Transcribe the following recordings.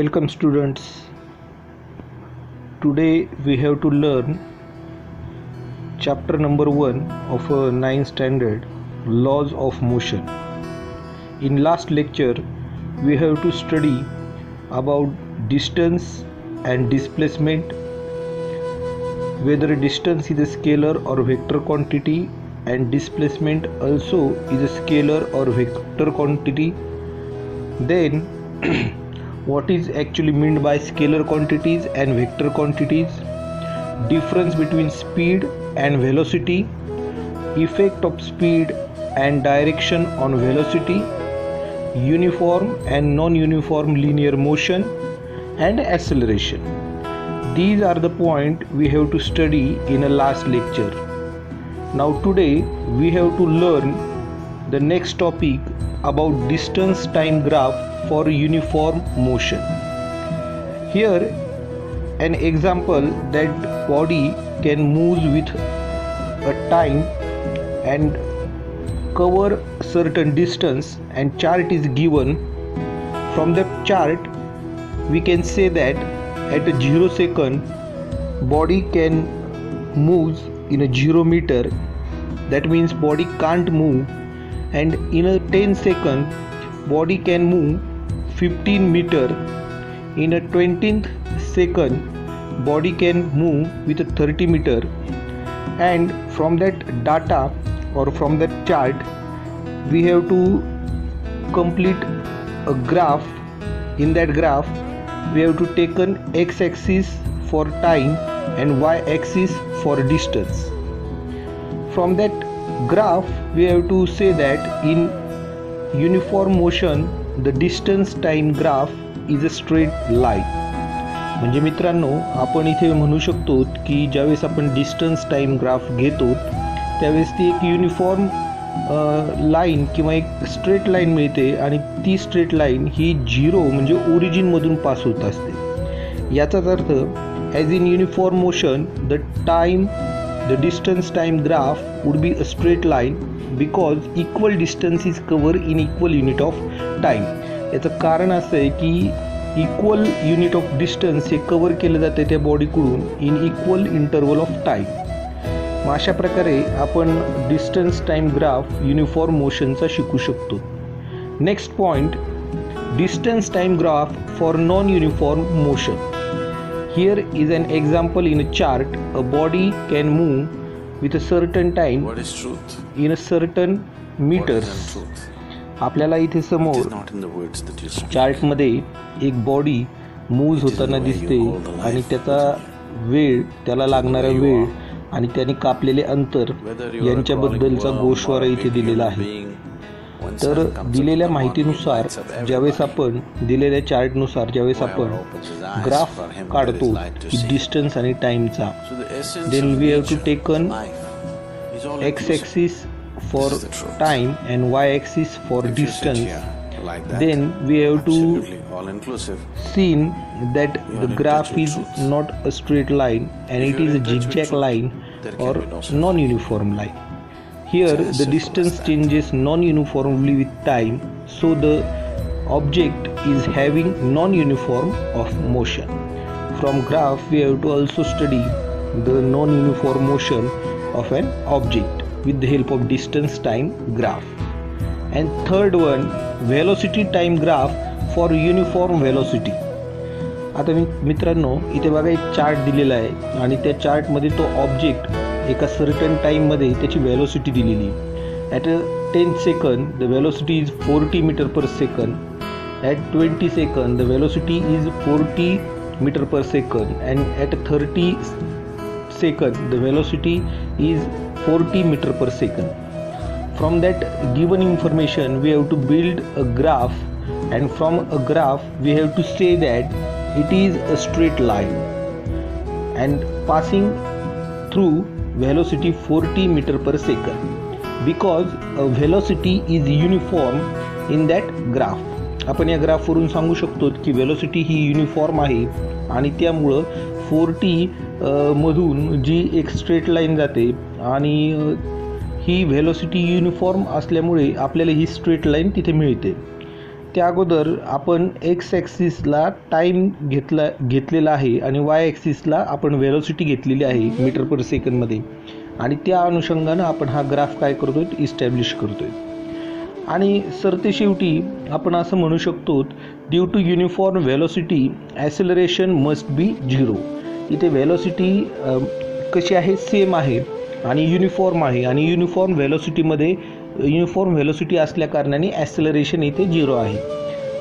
Welcome students. Today we have to learn chapter number 1 of 9th standard, laws of motion. In last lecture we have to study about distance and displacement, whether distance is a scalar or vector quantity and displacement also is a scalar or vector quantity. Then what is actually meant by scalar quantities and vector quantities, difference between speed and velocity, effect of speed and direction on velocity, uniform and non-uniform linear motion, and acceleration. These are the points we have to study in a last lecture. Now today we have to learn the next topic about distance time graph for uniform motion. Here an example that body can move with a time and cover certain distance, and chart is given. From the chart we can say that at a 0 second body can move in a 0 meter, that means body can't move, and in a 10 second body can move 15 meter. In a 20th second body can move with a 30 meter, and from that data or from that chart we have to complete a graph. In that graph we have to take an x-axis for time and y-axis for distance. From that graph we have to say that in uniform motion the distance time graph is a straight line. म्हणजे मित्रांनो, आपण इथे म्हणू शकतो की ज्यावेळेस आपण distance time graph घेतो त्यावेळेस ती एक युनिफॉर्म लाईन किंवा एक स्ट्रेट लाईन मिळते, आणि ती स्ट्रेट लाईन ही 0 म्हणजे ओरिजिनमधून पास होत असते. याचाच अर्थ as in uniform motion the distance time graph would be a straight line because equal distance is covered in equal unit of time. याचं कारण असं आहे की इक्वल युनिट ऑफ डिस्टन्स हे कवर केलं जाते त्या बॉडीकडून in equal interval of time. मग अशा प्रकारे आपण डिस्टन्स टाईम ग्राफ युनिफॉर्म मोशनचा शिकू शकतो. Next point, distance time graph for non uniform motion. Here is an example in a chart. A body can move with a certain time in a certain meters. आपल्याला इथे समोर चार्टमध्ये एक body move होताना दिसते, आणि त्याचा वेळ, त्याला लागणारा वेळ आणि त्याने कापलेले अंतर यांच्याबद्दलचा गोषवारा इथे दिलेला आहे. तर दिलेल्या माहितीनुसार ज्यावेळेस आपण दिलेल्या चार्टनुसार ज्यावेळेस आपण ग्राफ काढतो डिस्टन्स आणि टाईमचा, then we have to taken x axis for time and y axis for distance. Then we have to seen that the graph is not a straight line and it is a zigzag line or non-uniform line. Here the distance changes non-uniformly with time, so the object is having non-uniform of motion. From graph we have to also study the non-uniform motion of an object with the help of distance time graph. And third one, velocity time graph for uniform velocity. आता मित्रांनो, इथे बघा एक chart दिलेला आहे आणि त्या चार्टमध्ये तो ऑब्जेक्ट एका सर्टन टाईममध्ये त्याची व्हेलॉसिटी दिलेली. At a 10 second the velocity is 40 meter per second. At 20 second the velocity is 40 meter per second, and at 30 second the velocity is 40 meter per second. From that given information we have to build a graph, and from a graph we have to say that it is a straight line and passing through velocity 40 meter per second, because a velocity is uniform in that graph. आपण या ग्राफवरून सांगू शकतो की velocity ही uniform आहे, आणि त्यामुळं 40 मधून जी एक स्ट्रेट लाईन जाते आणि ही व्हेलॉसिटी युनिफॉर्म असल्यामुळे आपल्याला ही स्ट्रेट लाईन तिथे मिळते. त्या अगोदर आपण एक्स ॲक्सिसला टाईम घेतलेला आहे आणि वाय ॲक्सिसला आपण वेलोसिटी घेतलेली आहे मीटर पर सेकंदमध्ये, आणि त्या अनुषंगानं आपण हा ग्राफ काय करतोय इस्टॅब्लिश करतोय. आणि सरतेशेवटी आपण असं म्हणू शकतो, due to uniform velocity acceleration must be 0. इथे वेलोसिटी कशी आहे, सेम आहे आणि युनिफॉर्म आहे, आणि युनिफॉर्म वेलोसिटी असल्या कारणाने ॲसेलरेशन इथे 0 आहे.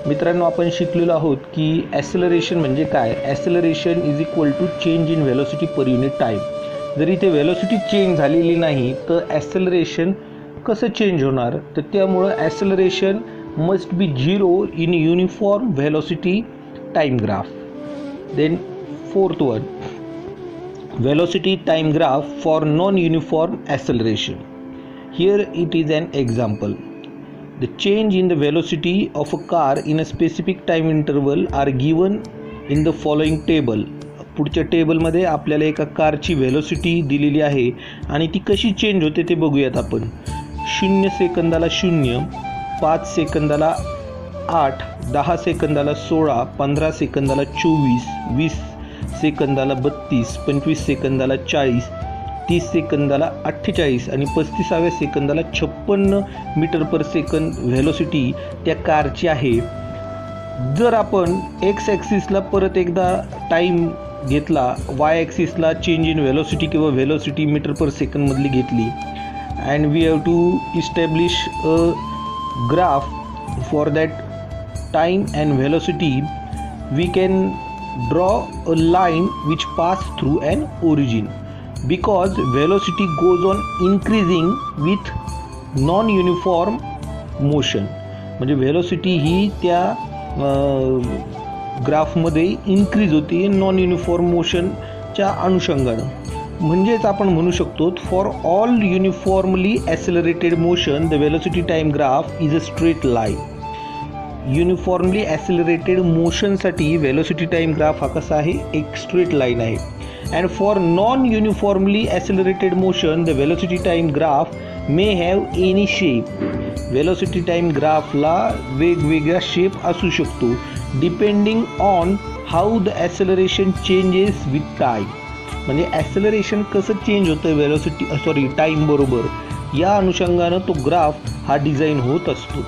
मित्रांनो, आपण शिकलेलो आहोत की ॲसेलरेशन म्हणजे काय. Acceleration is equal to change in velocity per unit time. जर इथे वेलोसिटी चेंज झालेली नाही तर ॲसेलरेशन कसं चेंज होणार, तर त्यामुळं acceleration must be 0 in uniform velocity time graph. Then fourth one, velocity time graph for non-uniform acceleration. Here it is an example. The change in the velocity of a car in a specific time interval are given in the following table. पुढच्या टेबलमध्ये आपल्याला एका कारची velocity दिलेली आहे आणि ती कशी चेंज होते ते बघूयात आपण. 0 सेकंदाला 0, 5 सेकंदाला 8, 10 सेकंदाला 16, 15 सेकंदाला 24, 20 सेकंदाला 32, 25 सेकंदाला 40, 30 सेकंदाला 48 आणि 35व्या सेकंदाला 56 मीटर पर सेकंद व्हेलोसिटी त्या कारची आहे. जर आपण एक्स ॲक्सिसला परत एकदा टाईम घेतला, वाय ॲक्सिसला चेंज इन व्हेलोसिटी किंवा व्हेलोसिटी मीटर पर सेकंदमधली घेतली, and we have to establish a graph for that time and velocity, we can draw a line which pass through an origin, because velocity goes on increasing with non-uniform motion. म्हणजे velocity ही त्या ग्राफमध्ये increase होते non uniform मोशनच्या अनुषंगानं. म्हणजेच आपण म्हणू शकतो, for all uniformly accelerated motion the velocity time graph is a straight line. Uniformly accelerated मोशनसाठी वेलोसिटी टाईम ग्राफ हा कसा आहे, एक स्ट्रेट लाईन आहे. And for non uniformly accelerated motion the velocity time graph may have any shape. Velocity time ग्राफला वेगवेगळा shape असू शकतो depending on how the acceleration changes with time. म्हणजे ॲसेलरेशन कसं चेंज होतं टाईम बरोबर, या अनुषंगानं तो ग्राफ हा डिझाईन होत असतो.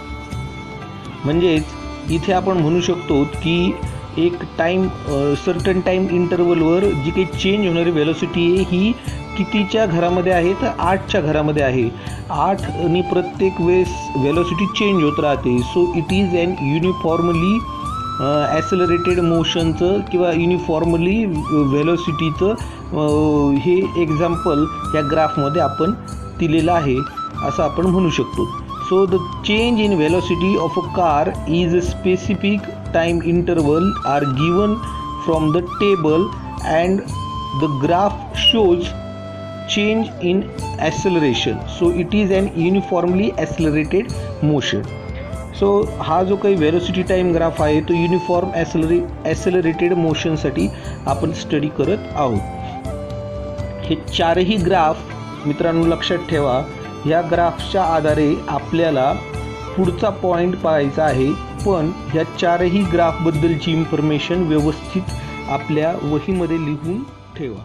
म्हणजेच इथे आपण म्हणू शकतो की एक टाईम सर्टन टाईम इंटरवलवर जी काही चेंज होणारी वेलोसिटी आहे ही कितीच्या घरामध्ये आहे, तर 8च्या घरामध्ये आहे. 8नी प्रत्येक वेळेस वेलोसिटी चेंज होत राहते. So it is un uniformly accelerated मोशनचं किंवा युनिफॉर्मली वेलोसिटीचं हे एक्झाम्पल या ग्राफमध्ये आपण दिलेलं आहे असं आपण म्हणू शकतो. So the change in velocity of a car is a specific time interval are given from the table, and the graph shows change in acceleration. So it is an uniformly accelerated motion. So हा जो काही velocity time graph आहे तो uniform ॲसेलरेटेड मोशनसाठी आपण study करत आहोत. हे चारही ग्राफ मित्रांनो लक्षात ठेवा. या ग्राफच्या आधारे आपल्याला पुढचा पॉईंट पाहायचा आहे, पण ह्या चारही ग्राफबद्दलची इन्फॉर्मेशन व्यवस्थित आपल्या वहीमध्ये लिहून ठेवा.